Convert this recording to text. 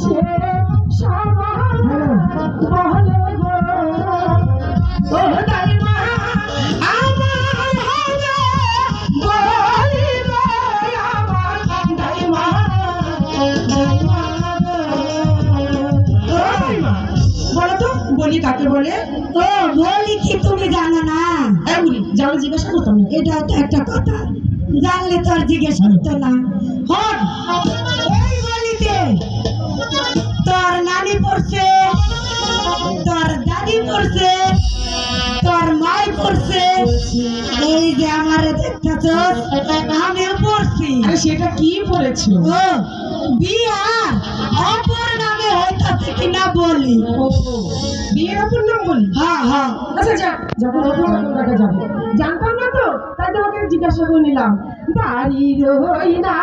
সে সবার বলে গো ও দাইমা আমার হবে বলি রে আমার দাইমা দাইমা বলো তো বলি কাকে বলে? ও বলি কি তুমি জানো না? বলি জানো জিজ্ঞাসা করতাম না। এটা তো একটা কথা, জানলে তো আর জিজ্ঞেস করতো না। হন এই বলিতে তোর নানি পড়ছে, তোর দাদি পড়ছে, তোর মাই পড়ছে, এই যে আমার দেখতেছ আমিও পড়ছি। আরে সেটা কি পড়েছো? ও বিয়ার অপর নামে হইতাছে কিনা বলি। ও বিয়ের অপর নাম বলি? হ্যাঁ হ্যাঁ। আচ্ছা যা যখন অপর দেখা যাবে জানতাম না তো, তাই তোমাকে জিজ্ঞাসা করে নিলাম। বাড়ির হই না